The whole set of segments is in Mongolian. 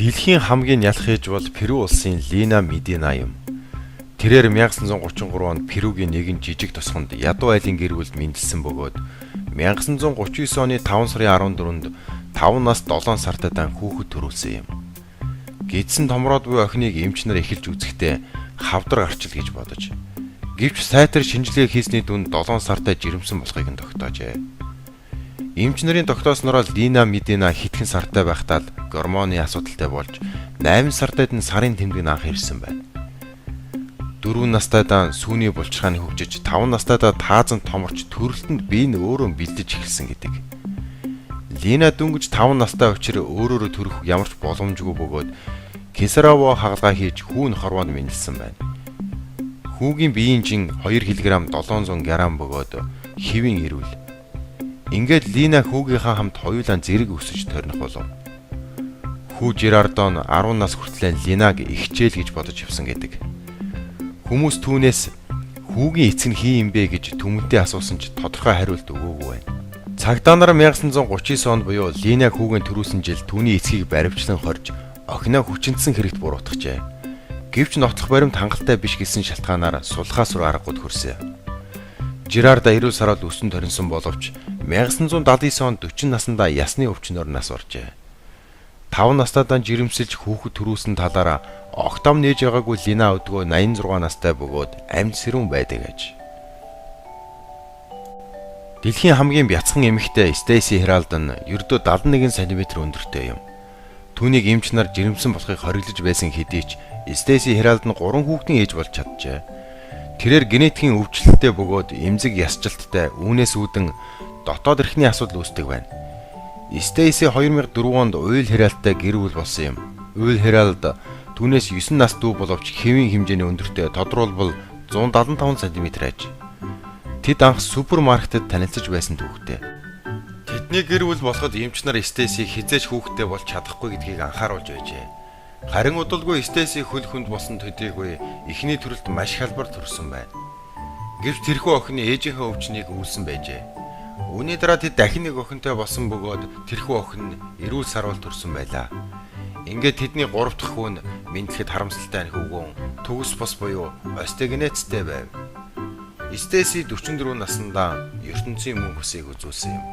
Дэлхийн хамгийн ялах ээж бол Перу улсын Лина Медина юм. Тэрээр 1933 онд Перугийн нэгэн жижиг тосгонд ядуу айлын гэр бүлд мэндэлсэн бөгөөд 1939 оны 5 сарын 14-нд 5 нас 7 сартай дан хүүхэд төрүүлсэн юм. Гидсэн томроод буй охиныг эмч нар эхэлж үзэхдээ хавдар гарчил гэж бодож. Гэвч сайтар шинжилгээ хийсний дүнд 7 сартай жирэмсэн болохыг нь тогтоожээ. Эмч нарын тогтоосноор Лина Медина хитгэн сартай байхдаа гормоны асуудалтай болж 8 сартайд нь сарын тэмдэг анх ирсэн байна. 4 настайдаа сүүний булчиргааны хөгжиж 5 настайдаа таазан томорч төрөлтөнд бие нь өөрөө бэлдэж эхэлсэн гэдэг. Лина дөнгөж 5 настай учраа өөрөөрөө төрөх ямарч боломжгүй бөгөөд кесарево хагалгаа хийж хүүн хорвоонд мэндэлсэн байна. Хүүгийн биеийн жин 2 кг 700 г бөгөөд хэвийн эрүүл. Ингээд Лина хүүгийнхаа хамт хоёулаа зэрэг өсөж тойрнох болов. Хүү Жерардон 10 нас хүртэл Линаг ихчээл гэж бодож явсан гэдэг. Хүмүүс түүнээс хүүгийн эцэг нь хий юм бэ гэж түмэнтэй асуусан ч тодорхой хариулт өгөөгүй байна. Цагдаа нар 1939 онд буюу Лина хүүгийн төрүүлсэн жил түүний эцгийг баривчлан хорж охиноо хүчинтсэн хэрэгт буруутгажээ. Гэвч нотлох баримт хангалттай биш гэсэн шалтгаанаар сулхаас руу аргагүй хөрсөн. Жерарда 90 сард өсөн төрөнсөн боловч 1979 онд 40 наснда ясны өвчнөөр нас оржээ. 5 настайдаа жирэмсэлж хүүхэд төрүүлсэн талаараа огтом нээж байгаагүй Лина өдгөө 86 настай бөгөөд амьд сэрүүн байдаг аж. Дэлхийн хамгийн бяцхан эмэгтэй Стейси Хэралд нь ердөө 71 см өндөртэй юм. Түүнийг эмч нар жирэмсэн болохыг хориглож байсан хэдий ч Стейси Хэралд нь 3 хүүхдийн ээж болж чаджээ. Тэрээр генетикийн өвчлөлттэй бөгөөд эмзэг ясжилттай үүнээс үүдэн дотоод эрхний асуудал үүсдэг байна. Стейси 2004 онд Уйл Хэралдтай гэр бүл болсон юм. Уйл Хэралд түүнээс 9 нас дүү боловч хэвийн хэмжээний өндөртэй тодорхойлбол 175 см аж. Тэд анх супермаркетад танилцж байсан түүхтэй. Тэдний гэр бүл болоход эмч нар Стейси хизээж хүүхэдтэй болж чадахгүй гэдгийг анхааруулж байжээ. Харин удалгүй Стейси хөл хүнд болсон төдийгүй эхний төрөлд маш хялбар төрсөн байна. Гэвч тэрхүү охины ээжийнхээ өвчнийг үүлсэн байжээ. Үүний дараа тэд дахин нэг охинтой болсон бөгөөд тэрхүү охин эрүүл сарвал төрсөн байлаа. Ингээд тэдний 3 дахь хүн мэдлэгэд харамсалтай хөвгөн төгс бос буюу остеогенезтэй байв. Стейси 44 наснда ертөнцийн мөн хүсийг үзүүлсэн юм.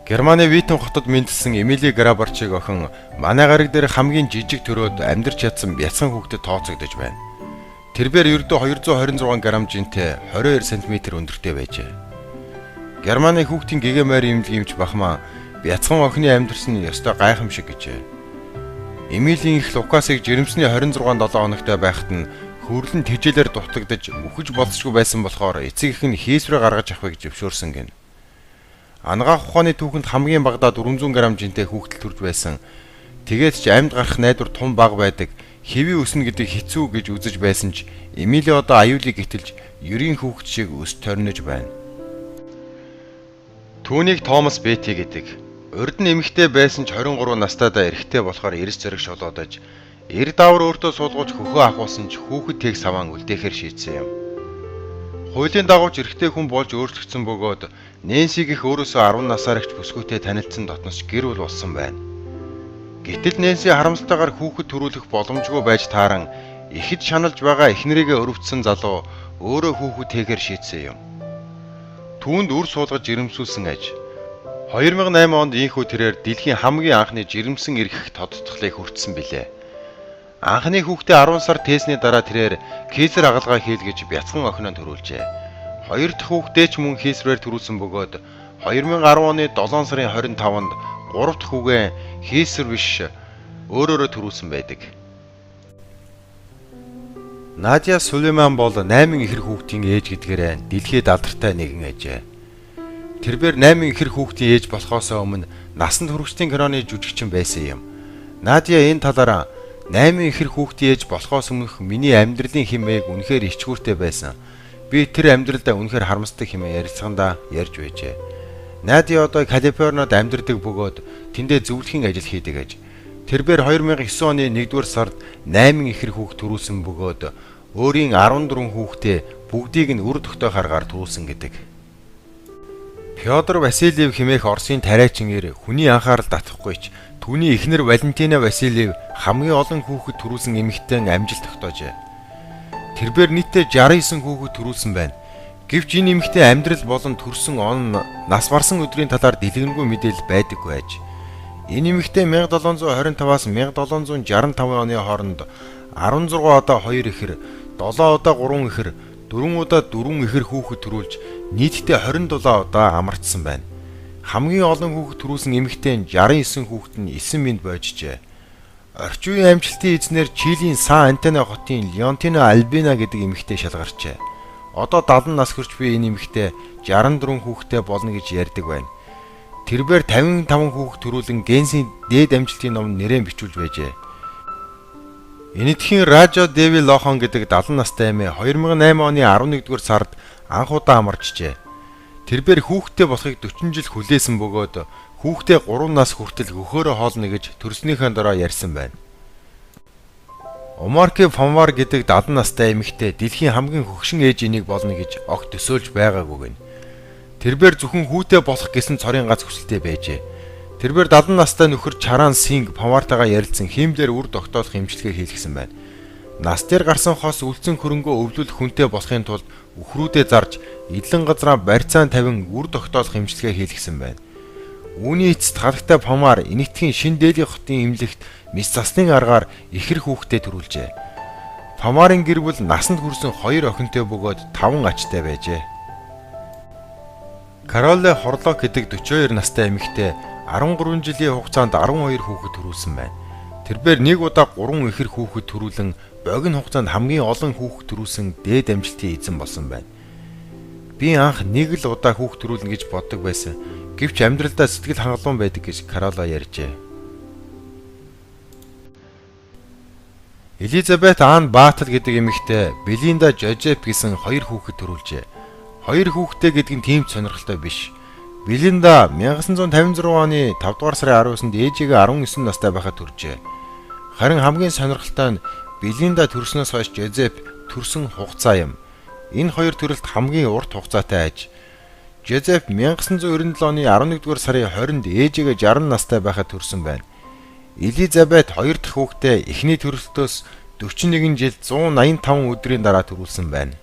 Германы Витен хотод мэндэлсэн Эмили Грабарчиг охин манай гариг дээр хамгийн жижиг төрөөд амьдарч чадсан бяцхан хүүхдэд тооцогдож байна. Тэрээр ердөө 226 г жинтэй 22 см өндөртэй байжээ. Германы хүүхдийн гэгээмээр эмнэлгиймч бахмаа бяцхан охины амьдэрсэн ёстой гайхамшиг гэжээ. Эмилийн их Лукасыг жирэмсний 26-7 хоногтой байхад нь хөврлөн тэжээлээр дутагдж үхэж болцсохгүй байсан болохоор эцэг их нь хийсвэрээ гаргаж авахыг зөвшөөрсөн гэнэ. Ангаах ухааны түүхэнд хамгийн багадаа 400 г жинтэй хүүхдэл төрж байсан. Тэгээд ч амьд гарах найдвар тун бага байдаг. Хэвий өснө гэдэг хэцүү гэж үзэж байсан ч Эмили одоо аюулыг гитэлж ерийн хүүхд шиг өс тойрнож байна. Түүнийг Томас Бэти гэдэг. Урд нь эмэгтэй байсан ч 23 настайдаа эрэгтэй болохоор эрс зэрэг шолоодож, эр даавар өөртөө суулгаж хөхөө ахуулсан ч хүүхэд тэг саван үлдээхээр шийдсэн юм. Хуулийн дагуу эрэгтэй хүн болж өөрчлөгдсөн бөгөөд Нэнсиг их өөрөөсөө 10 насаар ихч бүсгүйтэй танилцсан дотноос гэр бүл болсон байна. Гэтэл Нэнси харамсалтайгаар хүүхэд төрүүлэх боломжгүй байж тааран ихэд шаналж байгаа эхнэрийгээ өрөвдсөн залуу өөрөө хүүхэд хийхээр шийдсэн юм. Түүнд үр суулгаж жирэмсүүлсэн аж. 2008 онд ийхүү тэрээр дэлхийн хамгийн анхны жирэмсэн эрхэх тодтголыг хүртсэн билээ. Анхны хүүхдээ 10 сар тээсний дараа тэрээр кесар агалгаа хийлгэж бяцхан охиноо төрүүлжээ. Хоёр дахь хүүхдээ ч мөн хийсвэрээр төрүүлсэн бөгөөд 2010 оны 7 сарын 25-нд 3 дахь хүүгээ хийсвэр биш өөрөөрөө төрүүлсэн байдаг. Надя Сулейман бол 8 ихэр хүүхдийн ээж гэдгээрээ дэлхийд алдартай нэгэн ажээ. Тэрээр 8 ихэр хүүхдийн ээж болохоос өмнө насанд хүрэгчдийн киноны жүжигчин байсан юм. Надя энэ талаараа 8 ихэр хүүхдийн ээж болохоос өмнөх миний амьдралын хэмээг үнэхээр ичгүүртэй байсан. Би тэр амьдралдаа үнэхээр харамсдаг хэмээн ярилцлагандаа ярьж байжээ. Надя одоо Калифорнид амьдардаг бөгөөд тэндээ зөвлөхийн ажил хийдэг аж. Тэрээр 2009 оны 1-р сард 8 ихэр хүүхд төрүүлсэн бөгөөд өөрийн 14 хүүхдээ бүгдийг нь үр тогтоох аргаар төрүүлсэн гэдэг. Фёдор Васильев хэмээх Оросын тариачин эр хүний анхаарал татахгүй ч Түүний эхнэр Валентина Васильев хамгийн олон хүүхэд төрүүлсэн эмэгтэй амжилт тогтоожээ. Тэрээр нийтдээ 69 хүүхэд төрүүлсэн байна. Гэвч энэ эмэгтэй амьдрал болон төрсөн он нас барсан өдрийн талаар дэлгэрэнгүй мэдээлэл байдаггүй аж. Энэ эмэгтэй 1725-аас 1765 оны хооронд 16 удаа 2 эхэр, 7 удаа 3 эхэр, 4 удаа 4 эхэр хүүхэд төрүүлж нийтдээ 27 удаа амардсан байна. Хамгийн олон хүүхэд төрүүлсэн эмэгтэй нь 69 хүүхэд нь 9 минут бойжжээ. Орчин үеийн амжилтын эзнэр Чилийн Сан Антонио хотын Леонтино Альбина гэдэг эмэгтэй шалгарчээ. Одоо 70 нас хүрч буй энэ эмэгтэй 64 хүүхэдтэй болно гэж ярьдаг байна. Тэрээр 55 хүүхэд төрүүлэн Генсийн дээд амжилтын ном нэрээр бичүүлж байжээ. Энэтхийн Ражо Деви Лохон гэдэг 70 настай эмээ 2008 оны 11-р сард анх удаа амарчжээ. Тэрээр хүүхэдтэй болохыг 40 жил хүлээсэн бөгөөд хүүхдээ 3 нас хүртэл хөхөөрөө хоолно гэж төрснийхээ дороо ярьсан байна. Омарке Фамвар гэдэг 70 настай эмэгтэй дэлхийн хамгийн хөгшин ээж энийг болно гэж огт төсөөлж байгаагүй гэнэ. Тэрээр зөвхөн хүүтэй болох гэсэн цорын гац хүсэлтэй байжээ. Тэрээр 70 настай нөхөр Чаран Синг Фамвартайгаа ярилцсан хиймлэр үр тогтоох эмчилгээ хийлгэсэн байна. Нас дээр гарсан хос үлдсэн хөрөнгөө өвлүүлэх хүнтэй болохын тулд үхрүүдээ зарж эдлэн газраа барьцаан тавин үр тогтоох эмчилгээ хийлгэсэн байна. Үүний эцэст халагтай Фамвар энэтхийн шин Дели хотын эмнэлэгт мис засны аргаар ихэр хүүхдээ төрүүлжээ. Фамварын гэр бүл насанд хүрсэн 2 охинтой бөгөөд 5 ачтай байжээ. Кароле Хорлок гэдэг 42 настай эмэгтэй 13 жилийн хугацаанд 12 хүүхэд төрүүлсэн байна. Тэрээр нэг удаа 3 ихэр хүүхэд төрүүлэн богино хугацаанд хамгийн олон хүүхэд төрүүлсэн дээд амжилтын эзэн болсон байна. Би анх нэг л удаа хүүхэд төрүүлнэ гэж боддог байсан. Гэвч амьдралдаа сэтгэл хангалуун байдаг гэж Карола ярьжээ. Элизабет Ан Баатл гэдэг эмэгтэй Белинда Жозеф гэсэн 2 хүүхэд төрүүлжээ. 2 хүүхэдтэй гэдэг нь тийм сонирхолтой биш. Белинда 1956 оны 5 дугаар сарын 19-нд ээжигээ 19 настай байхад төржээ. Харин хамгийн сонирхолтой нь Белинда төрснөөс хойш Жозеф төрсөн хугацаа юм. Энэ хоёр төрөлт хамгийн урт хугацаатай аж. Жозеф 1997 оны 11-р сарын 20-нд ээжигээ 60 настай байхад төрсөн байна. Элизабет 2 дахь хүүхдээ эхний төрөлтөөс 41 жил 185 өдрийн дараа төрүүлсэн байна.